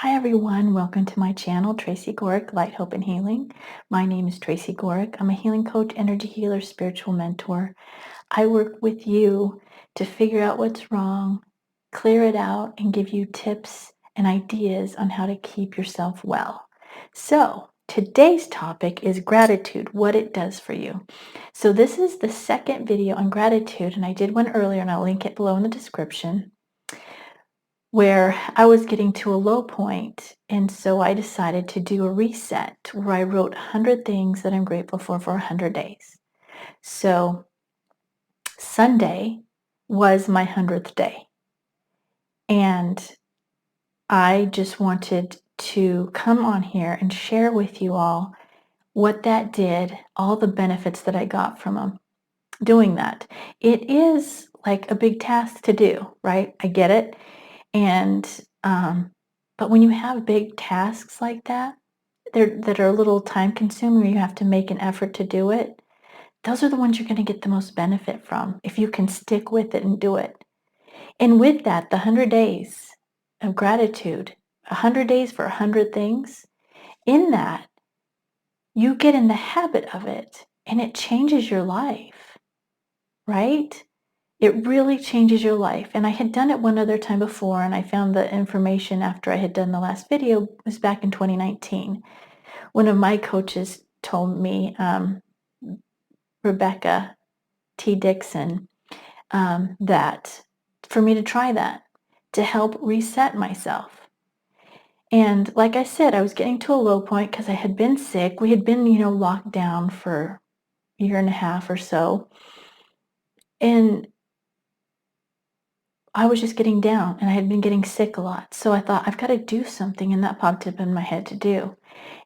Hi everyone, welcome to my channel, Tracy Gohrick Light, Hope, and Healing. My name is Tracy Gohrick. I'm a healing coach, energy healer, spiritual mentor. I work with you to figure out what's wrong, clear it out, and give you tips and ideas on how to keep yourself well. So today's topic is gratitude, what it does for you. So this is the second video on gratitude, and I did one earlier, and I'll link it below in the description, where I was getting to a low point, and so I decided to do a reset where I wrote 100 things that I'm grateful for 100 days. So Sunday was my 100th day, and I just wanted to come on here and share with you all what that did, all the benefits that I got from doing that. It is like a big task to do, right? I get it. And but when you have big tasks like that, that are a little time consuming, where you have to make an effort to do it, those are the ones you're going to get the most benefit from if you can stick with it and do it. And with that, the 100 days of gratitude, 100 days for 100 things, in that, you get in the habit of it and it changes your life, right? It really changes your life. And I had done it one other time before, and I found the information after I had done the last video was back in 2019. One of my coaches told me, Rebecca T. Dixon, that for me to try that to help reset myself. And like I said, I was getting to a low point because I had been sick. We had been, locked down for a year and a half or so. And I was just getting down, and I had been getting sick a lot. So I thought, I've got to do something, and that popped up in my head to do.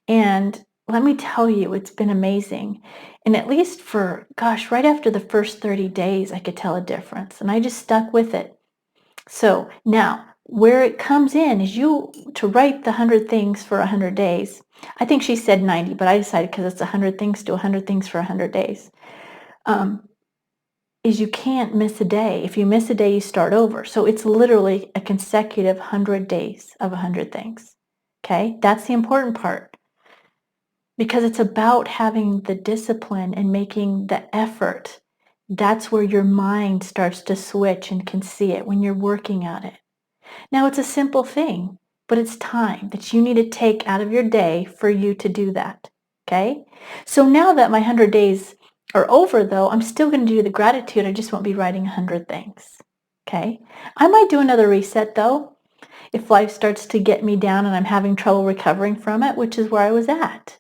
And let me tell you, it's been amazing. And at least for, gosh, right after the first 30 days, I could tell a difference. And I just stuck with it. So now, where it comes in is you to write the 100 things for 100 days. I think she said 90, but I decided because it's 100 things to 100 things for 100 days. Is you can't miss a day. If you miss a day, you start over. So it's literally a consecutive 100 days of 100 things. Okay? That's the important part, because it's about having the discipline and making the effort. That's where your mind starts to switch and can see it when you're working at it. Now, it's a simple thing, but it's time that you need to take out of your day for you to do that. Okay? So now that my 100 days are over, though, I'm still going to do the gratitude. I just won't be writing 100 things. Okay? I might do another reset, though, if life starts to get me down and I'm having trouble recovering from it, which is where I was at.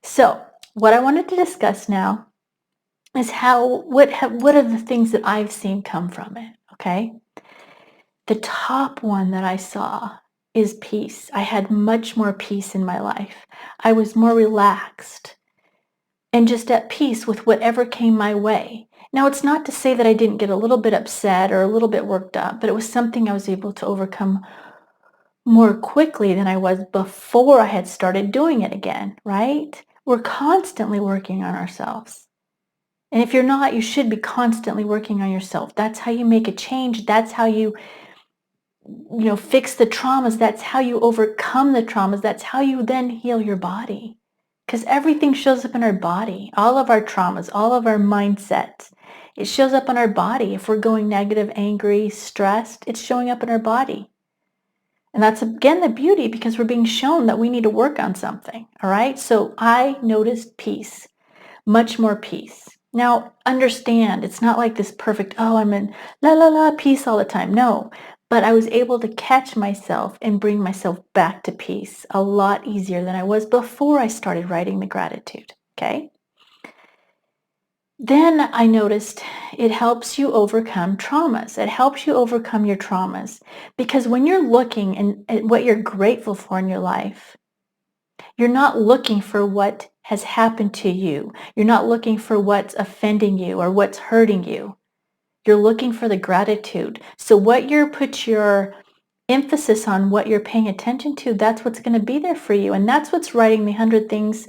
So what I wanted to discuss now is what are the things that I've seen come from it, okay? The top one that I saw is peace. I had much more peace in my life. I was more relaxed and just at peace with whatever came my way. Now, it's not to say that I didn't get a little bit upset or a little bit worked up, but it was something I was able to overcome more quickly than I was before I had started doing it again, right? We're constantly working on ourselves. And if you're not, you should be constantly working on yourself. That's how you make a change. That's how you fix the traumas. That's how you overcome the traumas. That's how you then heal your body. Because everything shows up in our body. All of our traumas, all of our mindsets. It shows up in our body. If we're going negative, angry, stressed, it's showing up in our body. And that's, again, the beauty, because we're being shown that we need to work on something. All right? So I noticed peace, much more peace. Now, understand, it's not like this perfect, I'm in la la la peace all the time. No, but I was able to catch myself and bring myself back to peace a lot easier than I was before I started writing the gratitude. Okay? Then I noticed it helps you overcome traumas. It helps you overcome your traumas, because when you're looking at what you're grateful for in your life, you're not looking for what has happened to you. You're not looking for what's offending you or what's hurting you. You're looking for the gratitude. So what put your emphasis on, what you're paying attention to, that's what's going to be there for you. And that's what's writing the 100 things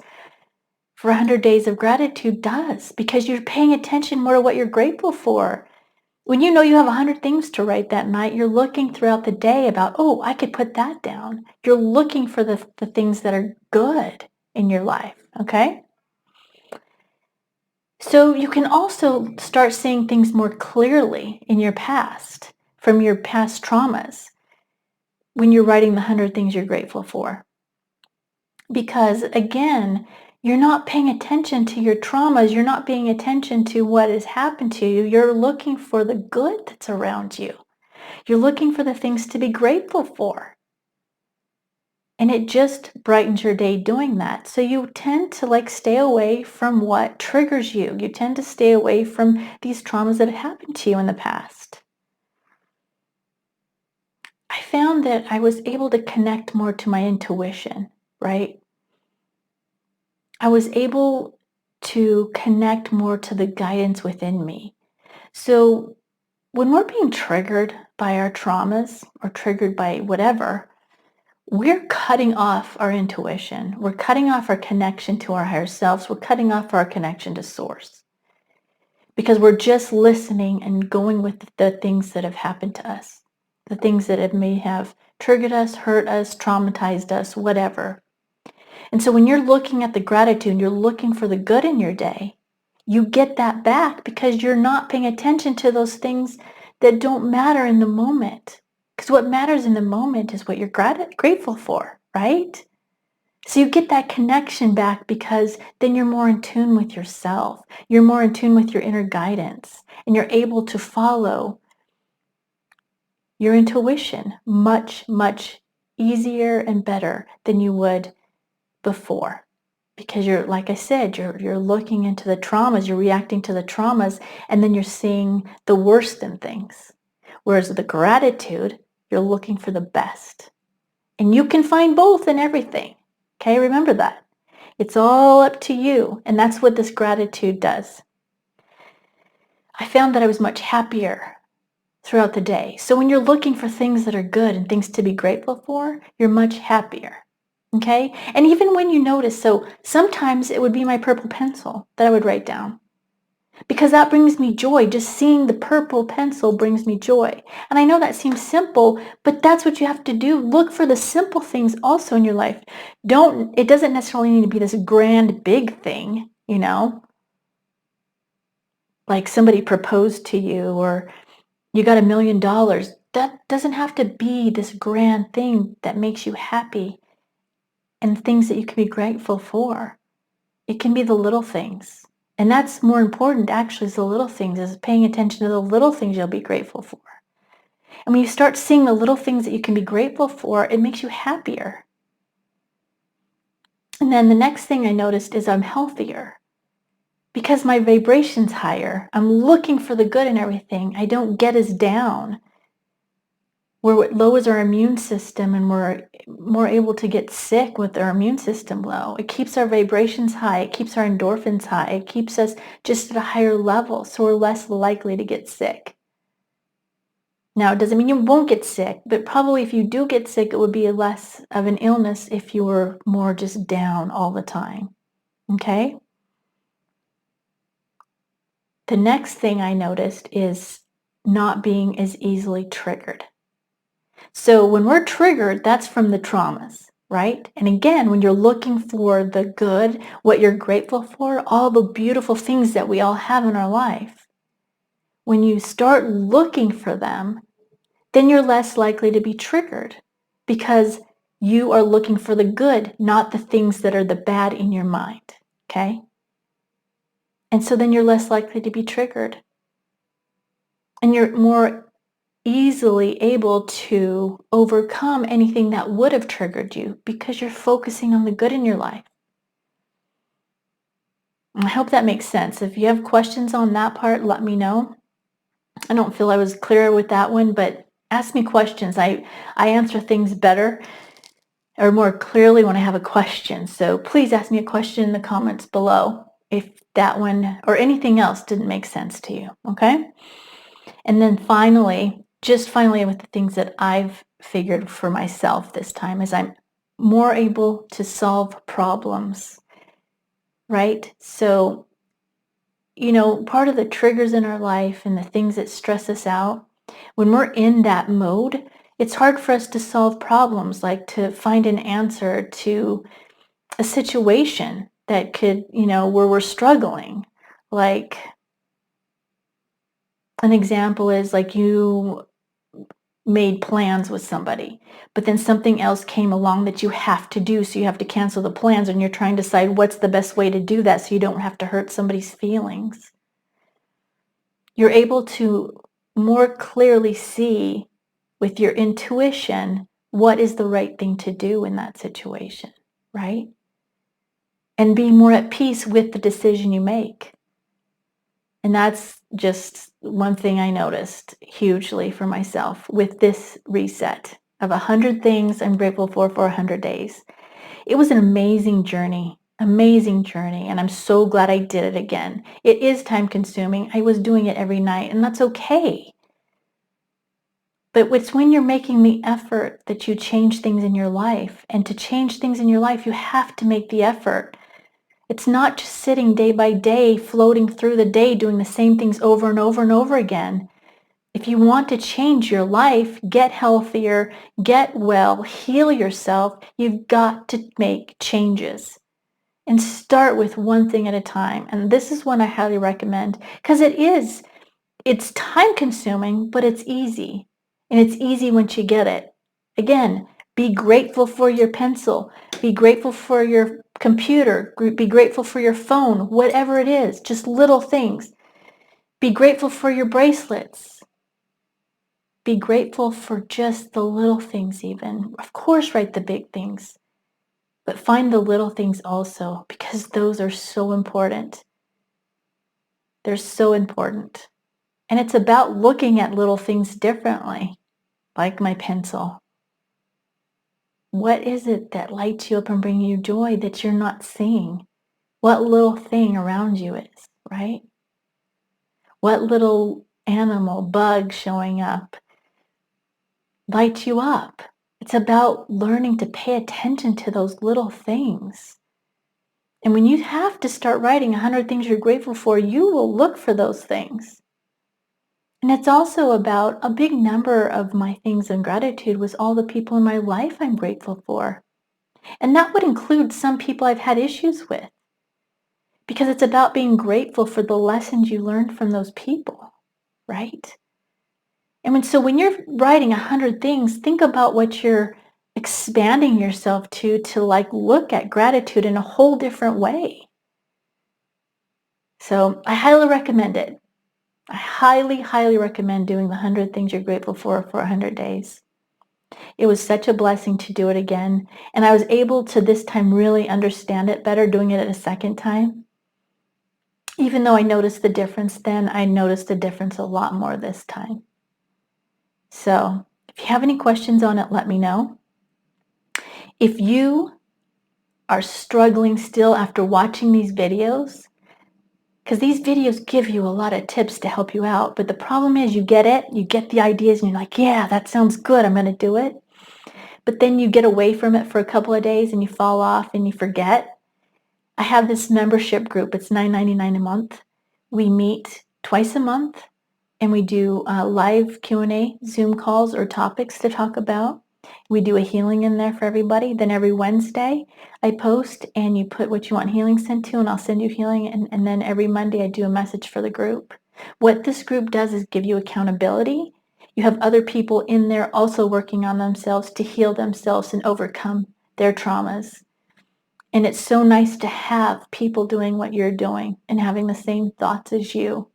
for 100 days of gratitude does, because you're paying attention more to what you're grateful for. When you know you have 100 things to write that night, you're looking throughout the day about, oh, I could put that down. You're looking for the things that are good in your life, okay? So you can also start seeing things more clearly in your past, from your past traumas, when you're writing the 100 things you're grateful for. Because again, you're not paying attention to your traumas. You're not paying attention to what has happened to you. You're looking for the good that's around you. You're looking for the things to be grateful for. And it just brightens your day doing that. So you tend to stay away from what triggers you. You tend to stay away from these traumas that have happened to you in the past. I found that I was able to connect more to my intuition, right? I was able to connect more to the guidance within me. So when we're being triggered by our traumas or triggered by whatever, we're cutting off our intuition. We're cutting off our connection to our higher selves. We're cutting off our connection to source because we're just listening and going with the things that have happened to us, the things that may have triggered us, hurt us, traumatized us, whatever. And so when you're looking at the gratitude, you're looking for the good in your day, you get that back because you're not paying attention to those things that don't matter in the moment. Because what matters in the moment is what you're grateful for, right? So you get that connection back because then you're more in tune with yourself. You're more in tune with your inner guidance, and you're able to follow your intuition much, much easier and better than you would before. Because you're, like I said, you're looking into the traumas, you're reacting to the traumas, and then you're seeing the worst in things. Whereas the gratitude, you're looking for the best. And you can find both in everything. Okay, remember that. It's all up to you, and that's what this gratitude does. I found that I was much happier throughout the day. So when you're looking for things that are good and things to be grateful for, you're much happier. Okay? And even when you notice, so sometimes it would be my purple pencil that I would write down because that brings me joy. Just seeing the purple pencil brings me joy. And I know that seems simple, but that's what you have to do. Look for the simple things also in your life. It doesn't necessarily need to be this grand, big thing, like somebody proposed to you or you got $1,000,000. That doesn't have to be this grand thing that makes you happy and things that you can be grateful for. It can be the little things. And that's more important, actually, is the little things, is paying attention to the little things you'll be grateful for. And when you start seeing the little things that you can be grateful for, it makes you happier. And then the next thing I noticed is I'm healthier. Because my vibration's higher, I'm looking for the good in everything. I don't get as down. Where it lowers our immune system and we're more able to get sick with our immune system low. It keeps our vibrations high. It keeps our endorphins high. It keeps us just at a higher level, so we're less likely to get sick. Now, it doesn't mean you won't get sick, but probably if you do get sick, it would be less of an illness if you were more just down all the time. Okay? The next thing I noticed is not being as easily triggered. So when we're triggered, that's from the traumas, right? And again, when you're looking for the good, what you're grateful for, all the beautiful things that we all have in our life, when you start looking for them, then you're less likely to be triggered because you are looking for the good, not the things that are the bad in your mind, okay? And so then you're less likely to be triggered. And you're more easily able to overcome anything that would have triggered you because you're focusing on the good in your life. I hope that makes sense. If you have questions on that part, let me know. I don't feel I was clear with that one, but ask me questions. I answer things better or more clearly when I have a question. So please ask me a question in the comments below if that one or anything else didn't make sense to you, okay? And then finally with the things that I've figured for myself this time is I'm more able to solve problems, right? So part of the triggers in our life and the things that stress us out, when we're in that mode, it's hard for us to solve problems, like to find an answer to a situation that could, where we're struggling. Like an example is like you made plans with somebody, but then something else came along that you have to do, so you have to cancel the plans, and you're trying to decide what's the best way to do that so you don't have to hurt somebody's feelings. You're able to more clearly see with your intuition what is the right thing to do in that situation, right? And be more at peace with the decision you make. And that's just one thing I noticed hugely for myself with this reset of 100 things I'm grateful for 100 days. It was an amazing journey, and I'm so glad I did it again. It is time consuming. I was doing it every night, and that's okay. But it's when you're making the effort that you change things in your life. And to change things in your life, you have to make the effort. It's not just sitting day by day, floating through the day, doing the same things over and over and over again. If you want to change your life, get healthier, get well, heal yourself, you've got to make changes. And start with one thing at a time. And this is one I highly recommend because it's time consuming, but it's easy. And it's easy once you get it. Again, be grateful for your pencil. Be grateful for your computer. Be grateful for your phone, whatever it is, just little things. Be grateful for your bracelets. Be grateful for just the little things even. Of course, write the big things, but find the little things also because those are so important. They're so important. And it's about looking at little things differently, like my pencil. What is it that lights you up and brings you joy that you're not seeing? What little thing around you is, right? What little animal, bug showing up lights you up? It's about learning to pay attention to those little things. And when you have to start writing 100 things you're grateful for, you will look for those things. And it's also about a big number of my things in gratitude was all the people in my life I'm grateful for. And that would include some people I've had issues with. Because it's about being grateful for the lessons you learned from those people, right? And when you're writing 100 things, think about what you're expanding yourself to like look at gratitude in a whole different way. So I highly recommend it. I highly, highly recommend doing the 100 things you're grateful for 100 days. It was such a blessing to do it again. And I was able to this time really understand it better doing it a second time. Even though I noticed the difference then, I noticed the difference a lot more this time. So if you have any questions on it, let me know. If you are struggling still after watching these videos, because these videos give you a lot of tips to help you out, but the problem is you get the ideas, and you're like, yeah, that sounds good, I'm going to do it. But then you get away from it for a couple of days and you fall off and you forget. I have this membership group. It's $9.99 a month. We meet twice a month and we do live Q&A, Zoom calls or topics to talk about. We do a healing in there for everybody. Then every Wednesday I post and you put what you want healing sent to and I'll send you healing. And then every Monday I do a message for the group. What this group does is give you accountability. You have other people in there also working on themselves to heal themselves and overcome their traumas. And it's so nice to have people doing what you're doing and having the same thoughts as you.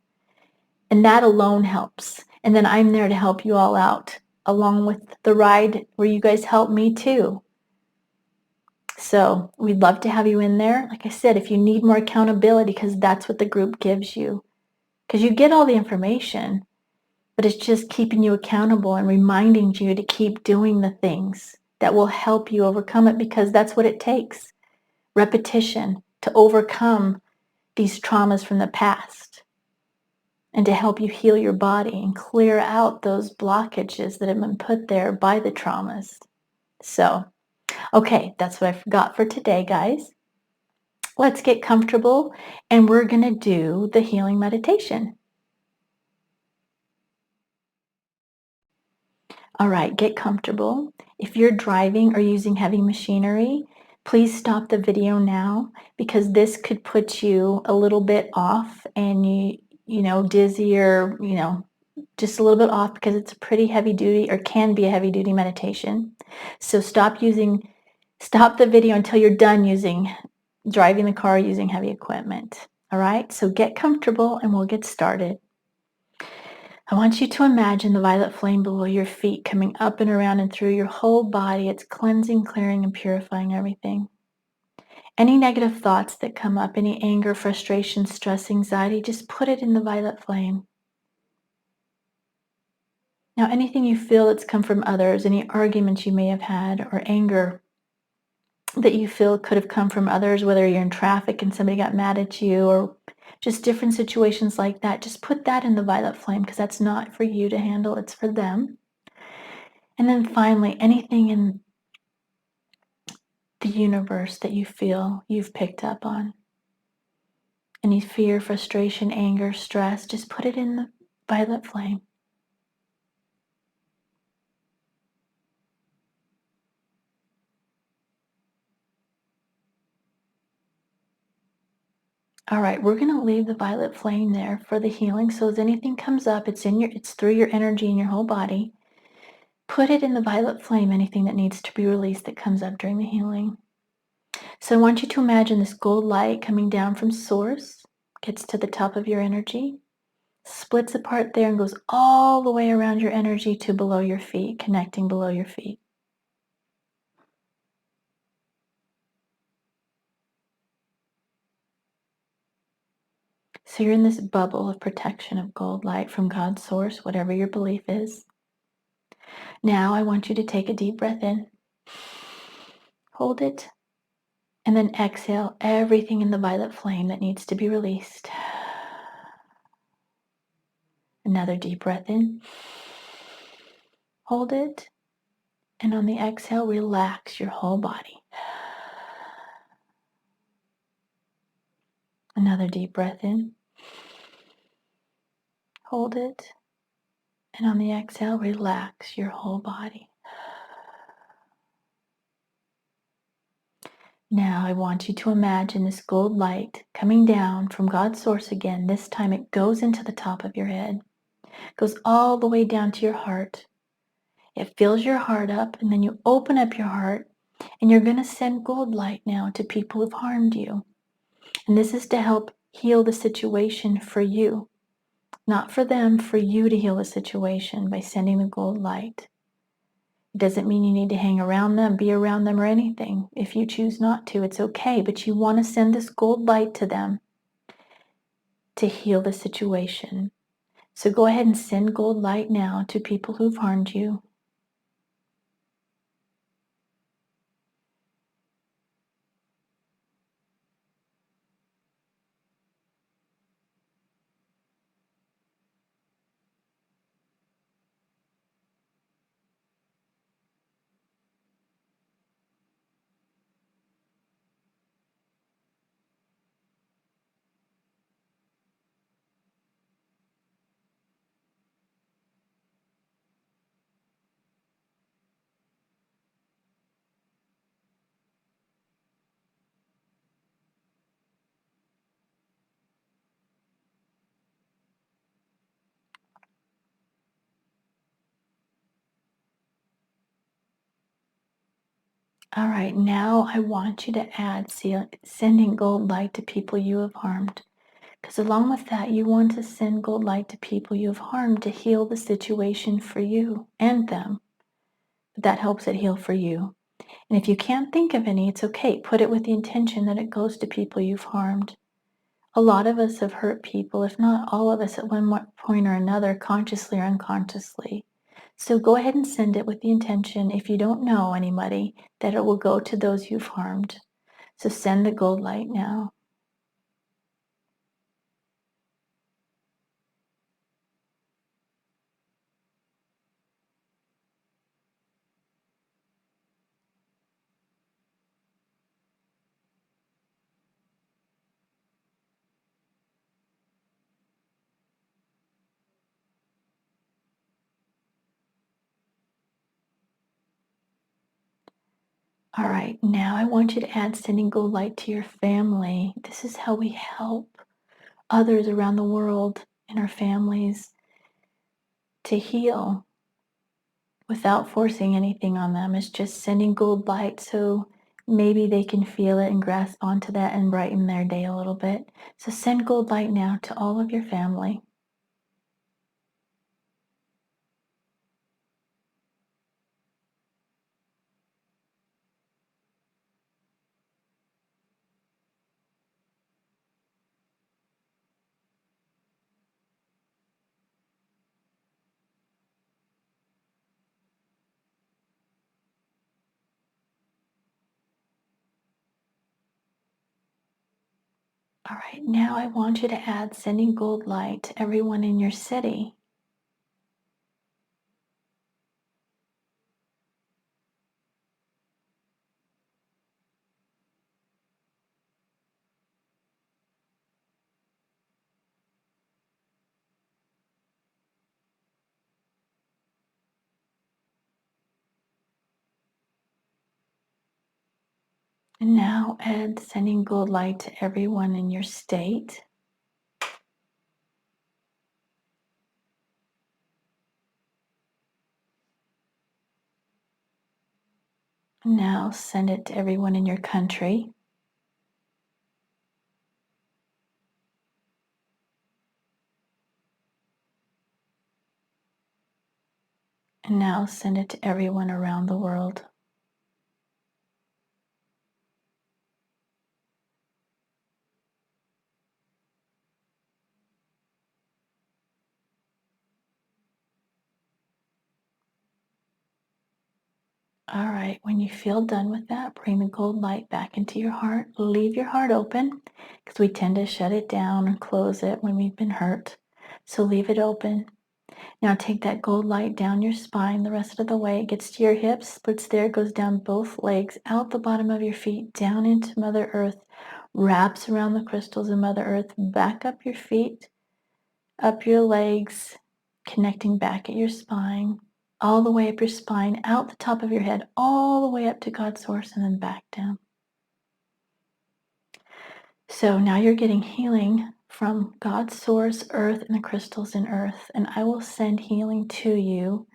And that alone helps. And then I'm there to help you all out, along with the ride where you guys help me too. So we'd love to have you in there. Like I said, if you need more accountability, because that's what the group gives you. Because you get all the information, but it's just keeping you accountable and reminding you to keep doing the things that will help you overcome it, because that's what it takes. Repetition to overcome these traumas from the past and to help you heal your body and clear out those blockages that have been put there by the traumas. So, okay, that's what I forgot for today, guys. Let's get comfortable and we're going to do the healing meditation. All right, get comfortable. If you're driving or using heavy machinery, please stop the video now because this could put you a little bit off and dizzy or, just a little bit off because it's a pretty heavy duty or can be a heavy duty meditation. So stop the video until you're done driving the car using heavy equipment. All right, so get comfortable and we'll get started. I want you to imagine the violet flame below your feet coming up and around and through your whole body. It's cleansing, clearing, and purifying everything. Any negative thoughts that come up, any anger, frustration, stress, anxiety, just put it in the violet flame. Now, anything you feel that's come from others, any arguments you may have had, or anger that you feel could have come from others, whether you're in traffic and somebody got mad at you, or just different situations like that, just put that in the violet flame because that's not for you to handle, it's for them. And then finally, anything in the universe that you feel you've picked up on, any fear, frustration, anger, stress, just put it in the violet flame. All right, we're going to leave the violet flame there for the healing. So as anything comes up, it's through your energy in your whole body. Put it in the violet flame, anything that needs to be released that comes up during the healing. So I want you to imagine this gold light coming down from source, gets to the top of your energy, splits apart there and goes all the way around your energy to below your feet, connecting below your feet. So you're in this bubble of protection of gold light from God's source, whatever your belief is. Now I want you to take a deep breath in, hold it, and then exhale everything in the violet flame that needs to be released. Another deep breath in, hold it, and on the exhale, relax your whole body. Another deep breath in, hold it, and on the exhale, relax your whole body. Now I want you to imagine this gold light coming down from God's source again. This time it goes into the top of your head, goes all the way down to your heart. It fills your heart up, and then you open up your heart, and you're going to send gold light now to people who've harmed you. And this is to help heal the situation for you, not for them, for you to heal the situation by sending the gold light. It doesn't mean you need to hang around them, be around them, or anything. If you choose not to, it's okay, but you want to send this gold light to them to heal the situation. So go ahead and send gold light now to people who've harmed you. All right, now I want you to add sending gold light to people you have harmed. Because along with that, you want to send gold light to people you have harmed to heal the situation for you and them. That helps it heal for you. And if you can't think of any, it's okay. Put it with the intention that it goes to people you've harmed. A lot of us have hurt people, if not all of us at one point or another, consciously or unconsciously. So go ahead and send it with the intention, if you don't know anybody, that it will go to those you've harmed. So send the gold light now. All right, now I want you to add sending gold light to your family. This is how we help others around the world in our families to heal without forcing anything on them. It's just sending gold light so maybe they can feel it and grasp onto that and brighten their day a little bit. So send gold light now to all of your family. All right, now I want you to add sending gold light to everyone in your city. And now add sending gold light to everyone in your state. Now send it to everyone in your country. And now send it to everyone around the world. All right, when you feel done with that, bring the gold light back into your heart. Leave your heart open because we tend to shut it down and close it when we've been hurt. So leave it open. Now take that gold light down your spine the rest of the way. It gets to your hips, splits there, goes down both legs, out the bottom of your feet, down into Mother Earth, wraps around the crystals of Mother Earth, back up your feet, up your legs, connecting back at your spine, all the way up your spine, out the top of your head, all the way up to God's source, and then back down. So now you're getting healing from God's source, earth, and the crystals in earth. And I will send healing to you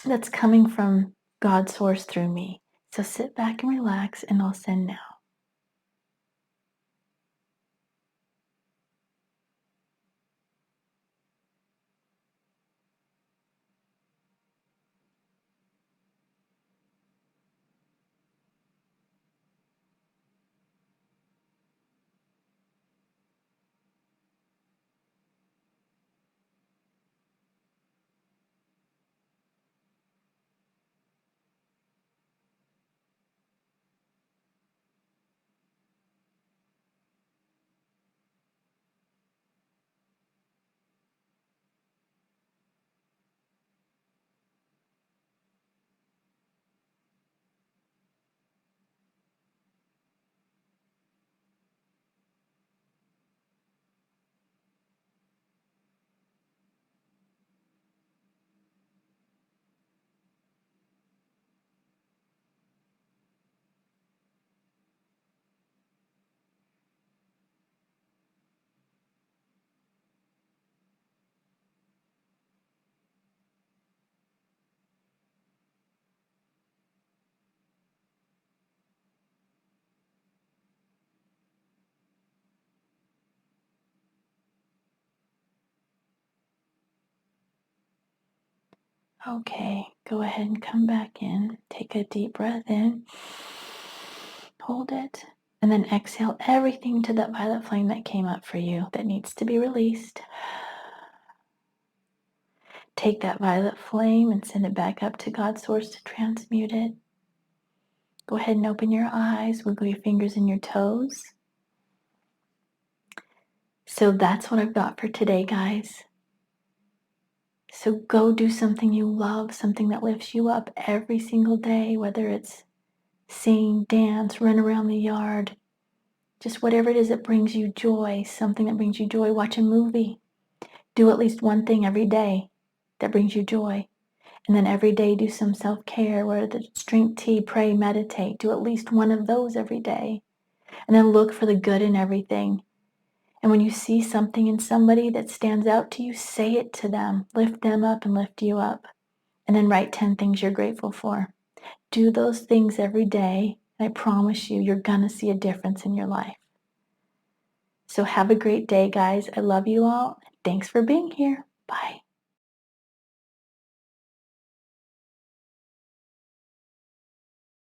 that's coming from God's source through me. So sit back and relax, and I'll send now. Okay, go ahead and come back in. Take a deep breath in. Hold it. And then exhale everything to that violet flame that came up for you that needs to be released. Take that violet flame and send it back up to God's source to transmute it. Go ahead and open your eyes, wiggle your fingers and your toes. So that's what I've got for today, guys. So go do something you love, something that lifts you up every single day, whether it's sing, dance, run around the yard, just whatever it is that brings you joy, something that brings you joy. Watch a movie. Do at least one thing every day that brings you joy. And then every day do some self-care, whether it's drink tea, pray, meditate. Do at least one of those every day. And then look for the good in everything. And when you see something in somebody that stands out to you, say it to them. Lift them up and lift you up. And then write 10 things you're grateful for. Do those things every day. And I promise you, you're going to see a difference in your life. So have a great day, guys. I love you all. Thanks for being here. Bye.